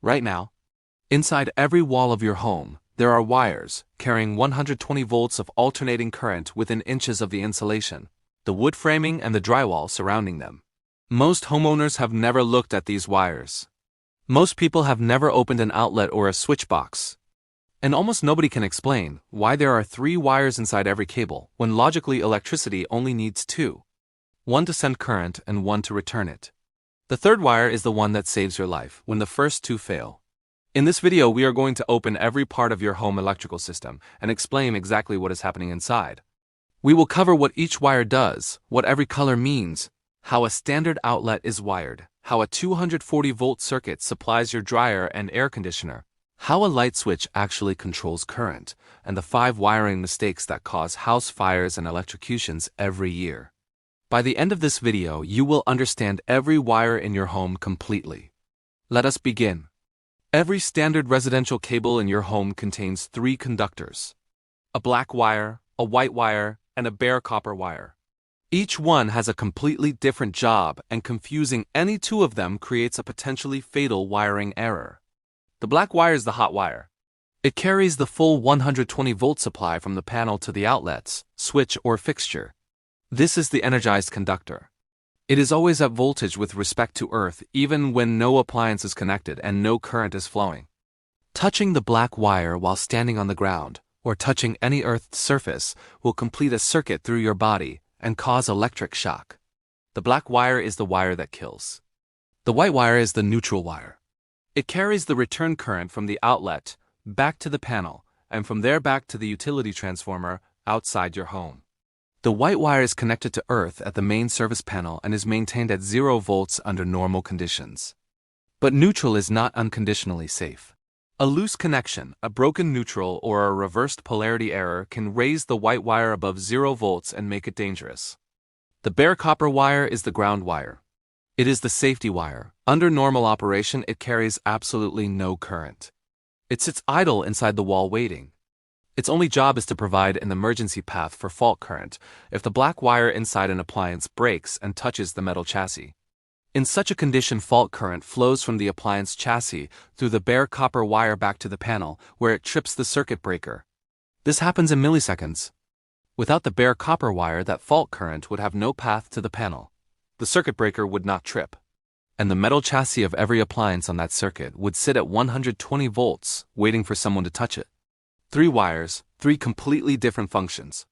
Right now, inside every wall of your home, there are wires carrying 120 volts of alternating current within inches of the insulation, the wood framing, and the drywall surrounding them. Most homeowners have never looked at these wires. Most people have never opened an outlet or a switch box. And almost nobody can explain why there are 3 wires inside every cable when logically electricity only needs 2. One to send current and one to return it. The third wire is the one that saves your life when the first 2 fail. In this video, we are going to open every part of your home electrical system and explain exactly what is happening inside. We will cover what each wire does, what every color means, how a standard outlet is wired, how a 240-volt circuit supplies your dryer and air conditioner, how a light switch actually controls current, and the 5 wiring mistakes that cause house fires and electrocutions every year. By the end of this video, you will understand every wire in your home completely. Let us begin. Every standard residential cable in your home contains 3 conductors: a black wire, a white wire, and a bare copper wire. Each one has a completely different job, and confusing any 2 of them creates a potentially fatal wiring error. The black wire is the hot wire. It carries the full 120-volt supply from the panel to the outlets, switch, or fixture. This is the energized conductor. It is always at voltage with respect to earth, even when no appliance is connected and no current is flowing. Touching the black wire while standing on the ground, or touching any earth's surface, will complete a circuit through your body and cause electric shock. The black wire is the wire that kills. The white wire is the neutral wire. It carries the return current from the outlet back to the panel, and from there back to the utility transformer outside your home. The white wire is connected to earth at the main service panel and is maintained at 0 volts under normal conditions. But neutral is not unconditionally safe. A loose connection, a broken neutral, or a reversed polarity error can raise the white wire above 0 volts and make it dangerous. The bare copper wire is the ground wire. It is the safety wire. Under normal operation, it carries absolutely no current. It sits idle inside the wall waiting. Its only job is to provide an emergency path for fault current if the black wire inside an appliance breaks and touches the metal chassis. In such a condition, fault current flows from the appliance chassis through the bare copper wire back to the panel, where it trips the circuit breaker. This happens in milliseconds. Without the bare copper wire, that fault current would have no path to the panel. The circuit breaker would not trip, and the metal chassis of every appliance on that circuit would sit at 120 volts, waiting for someone to touch it. 3 wires, 3 completely different functions.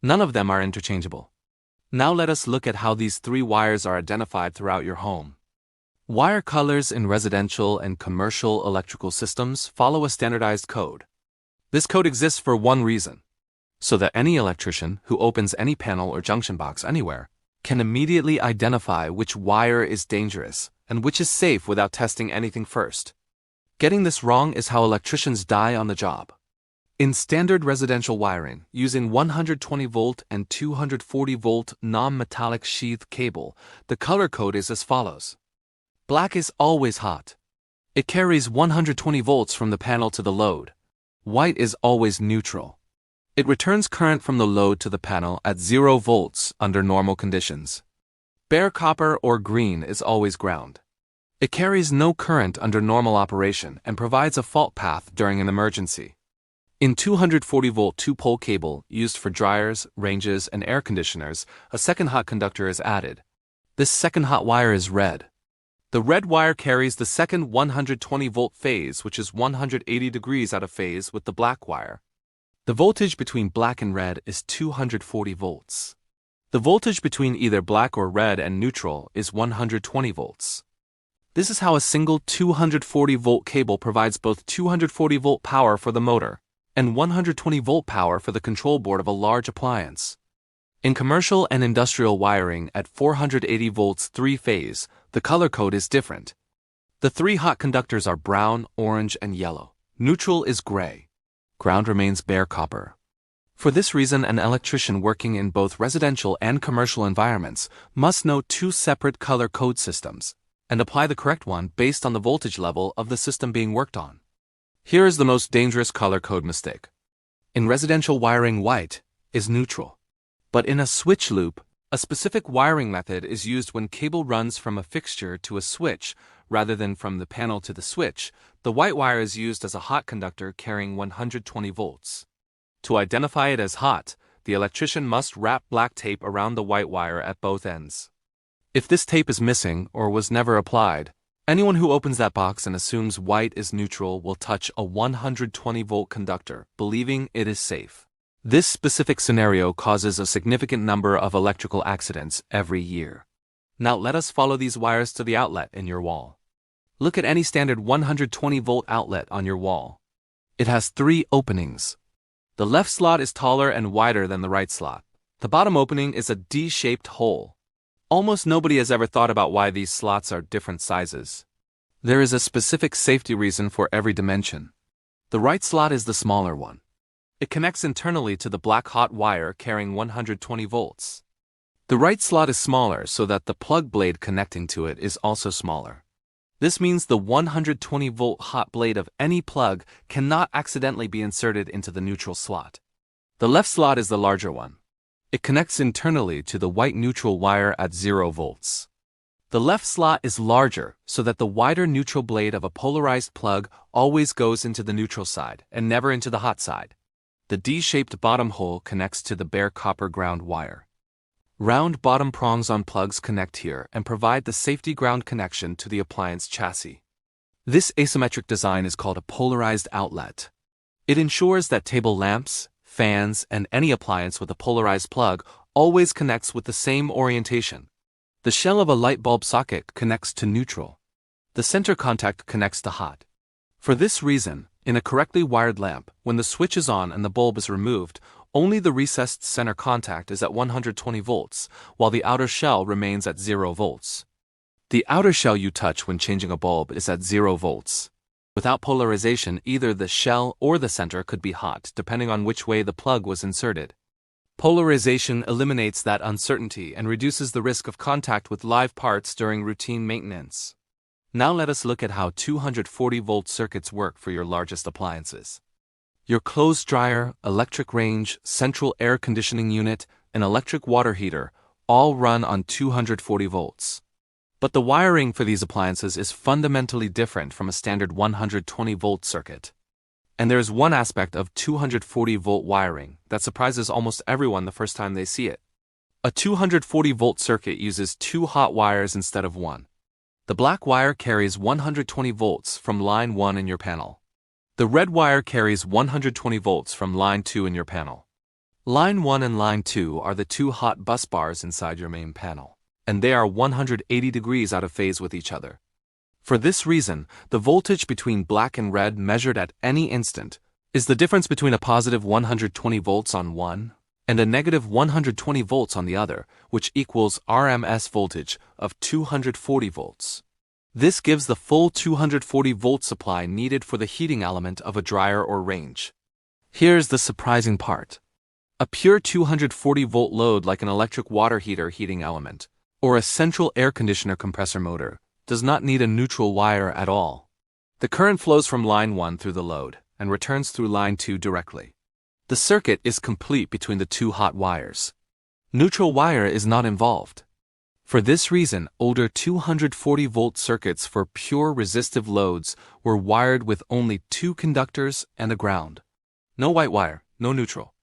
None of them are interchangeable. Now let us look at how these 3 wires are identified throughout your home. Wire colors in residential and commercial electrical systems follow a standardized code. This code exists for one reason: so that any electrician who opens any panel or junction box anywhere can immediately identify which wire is dangerous and which is safe without testing anything first. Getting this wrong is how electricians die on the job. In standard residential wiring, using 120-volt and 240-volt non-metallic sheath cable, the color code is as follows. Black is always hot. It carries 120 volts from the panel to the load. White is always neutral. It returns current from the load to the panel at 0 volts under normal conditions. Bare copper or green is always ground. It carries no current under normal operation and provides a fault path during an emergency. In 240-volt 2-pole cable used for dryers, ranges, and air conditioners, a second hot conductor is added. This second hot wire is red. The red wire carries the second 120-volt phase, which is 180 degrees out of phase with the black wire. The voltage between black and red is 240 volts. The voltage between either black or red and neutral is 120 volts. This is how a single 240-volt cable provides both 240-volt power for the motor and 120-volt power for the control board of a large appliance. In commercial and industrial wiring at 480 volts 3-phase, the color code is different. The 3 hot conductors are brown, orange, and yellow. Neutral is gray. Ground remains bare copper. For this reason, an electrician working in both residential and commercial environments must know 2 separate color code systems and apply the correct one based on the voltage level of the system being worked on. Here is the most dangerous color code mistake. In residential wiring, white is neutral. But in a switch loop, A specific wiring method is used when cable runs from a fixture to a switch rather than from the panel to the switch. The white wire is used as a hot conductor carrying 120 volts. To identify it as hot, the electrician must wrap black tape around the white wire at both ends. If this tape is missing or was never applied, anyone who opens that box and assumes white is neutral will touch a 120-volt conductor, believing it is safe. This specific scenario causes a significant number of electrical accidents every year. Now let us follow these wires to the outlet in your wall. Look at any standard 120-volt outlet on your wall. It has 3 openings. The left slot is taller and wider than the right slot. The bottom opening is a D-shaped hole. Almost nobody has ever thought about why these slots are different sizes. There is a specific safety reason for every dimension. The right slot is the smaller one. It connects internally to the black hot wire carrying 120 volts. The right slot is smaller so that the plug blade connecting to it is also smaller. This means the 120-volt hot blade of any plug cannot accidentally be inserted into the neutral slot. The left slot is the larger one. It connects internally to the white neutral wire at 0 volts. The left slot is larger so that the wider neutral blade of a polarized plug always goes into the neutral side and never into the hot side. The D-shaped bottom hole connects to the bare copper ground wire. Round bottom prongs on plugs connect here and provide the safety ground connection to the appliance chassis. This asymmetric design is called a polarized outlet. It ensures that table lamps, fans, and any appliance with a polarized plug always connects with the same orientation. The shell of a light bulb socket connects to neutral. The center contact connects to hot. For this reason, in a correctly wired lamp, when the switch is on and the bulb is removed, only the recessed center contact is at 120 volts, while the outer shell remains at 0 volts. The outer shell you touch when changing a bulb is at 0 volts. Without polarization, either the shell or the center could be hot, depending on which way the plug was inserted. Polarization eliminates that uncertainty and reduces the risk of contact with live parts during routine maintenance. Now let us look at how 240-volt circuits work for your largest appliances. Your clothes dryer, electric range, central air conditioning unit, and electric water heater all run on 240 volts. But the wiring for these appliances is fundamentally different from a standard 120-volt circuit. And there is one aspect of 240-volt wiring that surprises almost everyone the first time they see it. A 240-volt circuit uses 2 hot wires instead of 1. The black wire carries 120 volts from line 1 in your panel. The red wire carries 120 volts from line 2 in your panel. Line 1 and line 2 are the 2 hot bus bars inside your main panel, and they are 180 degrees out of phase with each other. For this reason, the voltage between black and red measured at any instant is the difference between a positive 120 volts on one and a negative 120 volts on the other, which equals RMS voltage of 240 volts. This gives the full 240 volt supply needed for the heating element of a dryer or range. Here's the surprising part. A pure 240 volt load like an electric water heater heating element or a central air conditioner compressor motor does not need a neutral wire at all. The current flows from line 1 through the load and returns through line 2 directly. The circuit is complete between the 2 hot wires. Neutral wire is not involved. For this reason, older 240-volt circuits for pure resistive loads were wired with only 2 conductors and a ground. No white wire, no neutral.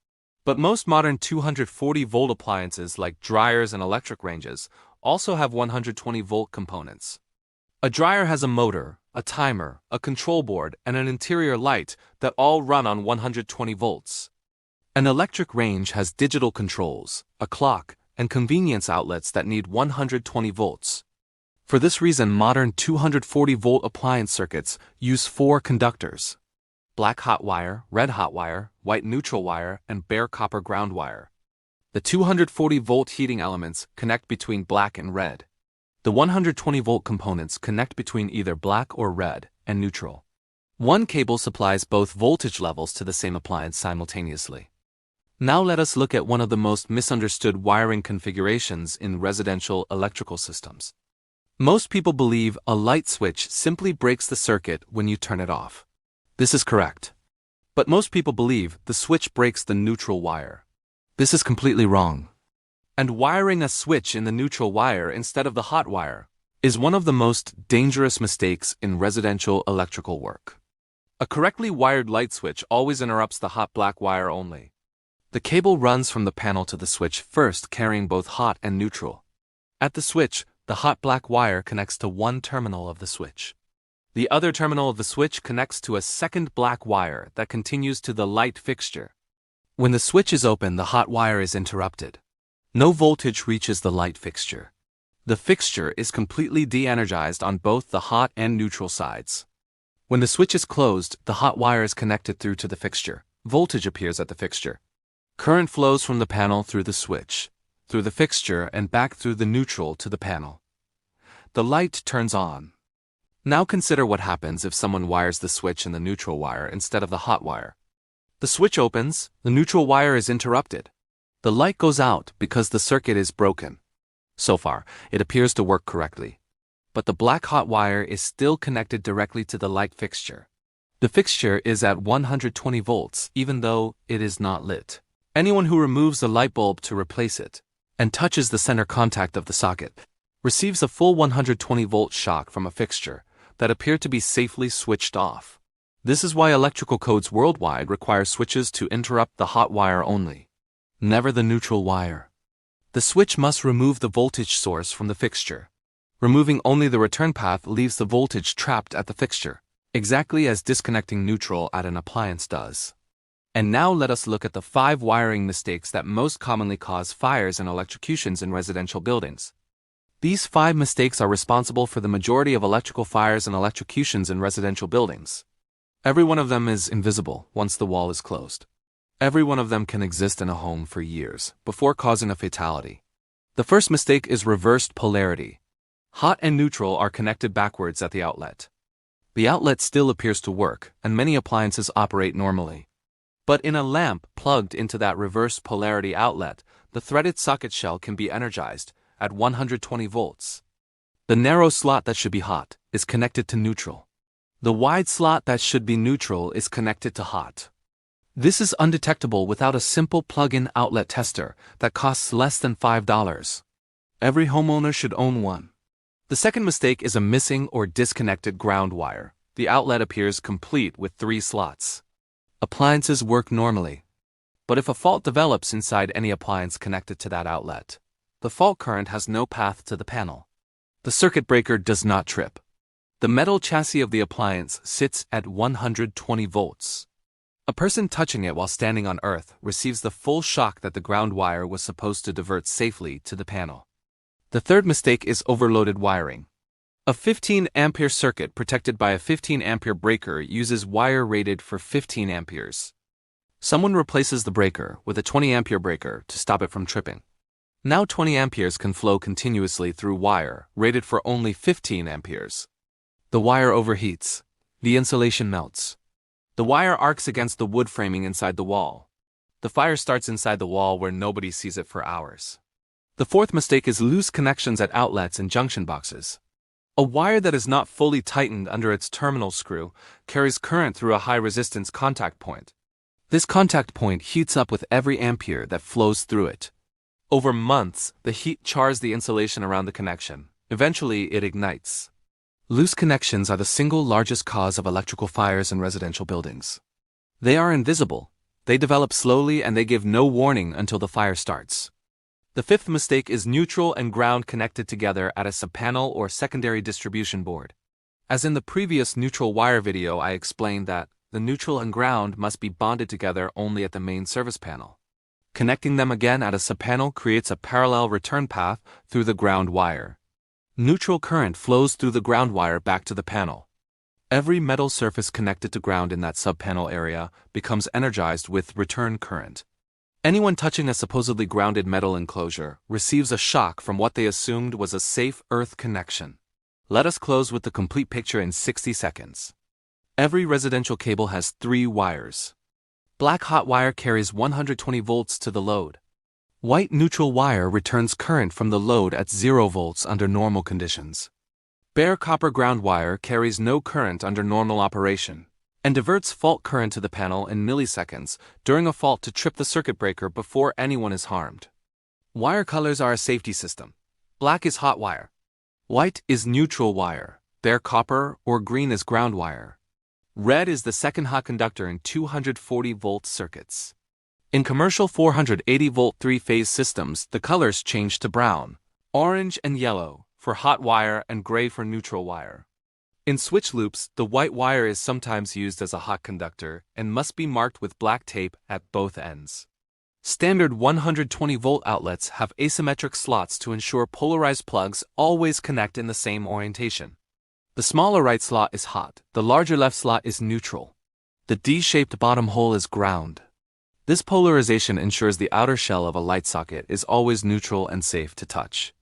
But most modern 240-volt appliances like dryers and electric ranges also have 120-volt components. A dryer has a motor, a timer, a control board, and an interior light that all run on 120 volts. An electric range has digital controls, a clock, and convenience outlets that need 120 volts. For this reason, modern 240-volt appliance circuits use 4 conductors: black hot wire, red hot wire, white neutral wire, and bare copper ground wire. The 240-volt heating elements connect between black and red. The 120-volt components connect between either black or red and neutral. One cable supplies both voltage levels to the same appliance simultaneously. Now let us look at one of the most misunderstood wiring configurations in residential electrical systems. Most people believe a light switch simply breaks the circuit when you turn it off. This is correct. But most people believe the switch breaks the neutral wire. This is completely wrong. And wiring a switch in the neutral wire instead of the hot wire is one of the most dangerous mistakes in residential electrical work. A correctly wired light switch always interrupts the hot black wire only. The cable runs from the panel to the switch first, carrying both hot and neutral. At the switch, the hot black wire connects to one terminal of the switch. The other terminal of the switch connects to a second black wire that continues to the light fixture. When the switch is open, the hot wire is interrupted. No voltage reaches the light fixture. The fixture is completely de-energized on both the hot and neutral sides. When the switch is closed, the hot wire is connected through to the fixture. Voltage appears at the fixture. Current flows from the panel through the switch, through the fixture, and back through the neutral to the panel. The light turns on. Now consider what happens if someone wires the switch in the neutral wire instead of the hot wire. The switch opens, the neutral wire is interrupted. The light goes out because the circuit is broken. So far, it appears to work correctly. But the black hot wire is still connected directly to the light fixture. The fixture is at 120 volts even though it is not lit. Anyone who removes the light bulb to replace it and touches the center contact of the socket receives a full 120-volt shock from a fixture that appeared to be safely switched off. This is why electrical codes worldwide require switches to interrupt the hot wire only, never the neutral wire. The switch must remove the voltage source from the fixture. Removing only the return path leaves the voltage trapped at the fixture, exactly as disconnecting neutral at an appliance does. And now let us look at the 5 wiring mistakes that most commonly cause fires and electrocutions in residential buildings. These 5 mistakes are responsible for the majority of electrical fires and electrocutions in residential buildings. Every one of them is invisible once the wall is closed. Every one of them can exist in a home for years before causing a fatality. The first mistake is reversed polarity. Hot and neutral are connected backwards at the outlet. The outlet still appears to work, and many appliances operate normally. But in a lamp plugged into that reversed polarity outlet, the threaded socket shell can be energized at 120 volts. The narrow slot that should be hot is connected to neutral. The wide slot that should be neutral is connected to hot. This is undetectable without a simple plug-in outlet tester that costs less than $5. Every homeowner should own one. The second mistake is a missing or disconnected ground wire. The outlet appears complete with 3 slots. Appliances work normally. But if a fault develops inside any appliance connected to that outlet, the fault current has no path to the panel. The circuit breaker does not trip. The metal chassis of the appliance sits at 120 volts. A person touching it while standing on earth receives the full shock that the ground wire was supposed to divert safely to the panel. The third mistake is overloaded wiring. A 15-ampere circuit protected by a 15-ampere breaker uses wire rated for 15 amperes. Someone replaces the breaker with a 20-ampere breaker to stop it from tripping. Now 20 amperes can flow continuously through wire rated for only 15 amperes. The wire overheats. The insulation melts. The wire arcs against the wood framing inside the wall. The fire starts inside the wall where nobody sees it for hours. The fourth mistake is loose connections at outlets and junction boxes. A wire that is not fully tightened under its terminal screw carries current through a high-resistance contact point. This contact point heats up with every ampere that flows through it. Over months, the heat chars the insulation around the connection. Eventually, it ignites. Loose connections are the single largest cause of electrical fires in residential buildings. They are invisible. They develop slowly and they give no warning until the fire starts. The fifth mistake is neutral and ground connected together at a subpanel or secondary distribution board. As in the previous neutral wire video, I explained that the neutral and ground must be bonded together only at the main service panel. Connecting them again at a subpanel creates a parallel return path through the ground wire. Neutral current flows through the ground wire back to the panel. Every metal surface connected to ground in that subpanel area becomes energized with return current. Anyone touching a supposedly grounded metal enclosure receives a shock from what they assumed was a safe earth connection. Let us close with the complete picture in 60 seconds. Every residential cable has 3 wires. Black hot wire carries 120 volts to the load. White neutral wire returns current from the load at 0 volts under normal conditions. Bare copper ground wire carries no current under normal operation and diverts fault current to the panel in milliseconds during a fault to trip the circuit breaker before anyone is harmed. Wire colors are a safety system. Black is hot wire. White is neutral wire. Bare copper or green is ground wire. Red is the second hot conductor in 240-volt circuits. In commercial 480-volt three-phase systems, the colors change to brown, orange, and yellow for hot wire and gray for neutral wire. In switch loops, the white wire is sometimes used as a hot conductor and must be marked with black tape at both ends. Standard 120-volt outlets have asymmetric slots to ensure polarized plugs always connect in the same orientation. The smaller right slot is hot, the larger left slot is neutral. The D-shaped bottom hole is ground. This polarization ensures the outer shell of a light socket is always neutral and safe to touch.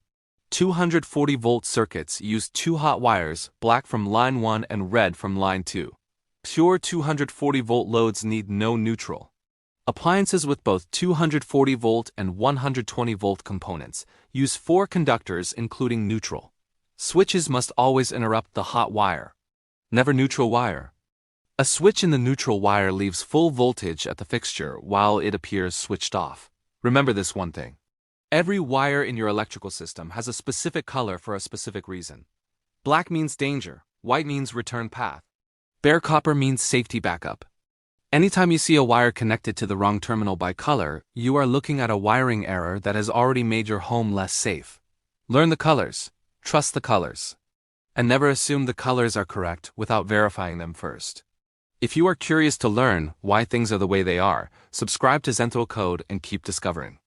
240-volt circuits use two hot wires, black from line 1 and red from line 2. Pure 240-volt loads need no neutral. Appliances with both 240-volt and 120-volt components use 4 conductors including neutral. Switches must always interrupt the hot wire. Never neutral wire. A switch in the neutral wire leaves full voltage at the fixture while it appears switched off. Remember this one thing. Every wire in your electrical system has a specific color for a specific reason. Black means danger, white means return path. Bare copper means safety backup. Anytime you see a wire connected to the wrong terminal by color, you are looking at a wiring error that has already made your home less safe. Learn the colors, trust the colors, and never assume the colors are correct without verifying them first. If you are curious to learn why things are the way they are, subscribe to Zenthal Code and keep discovering.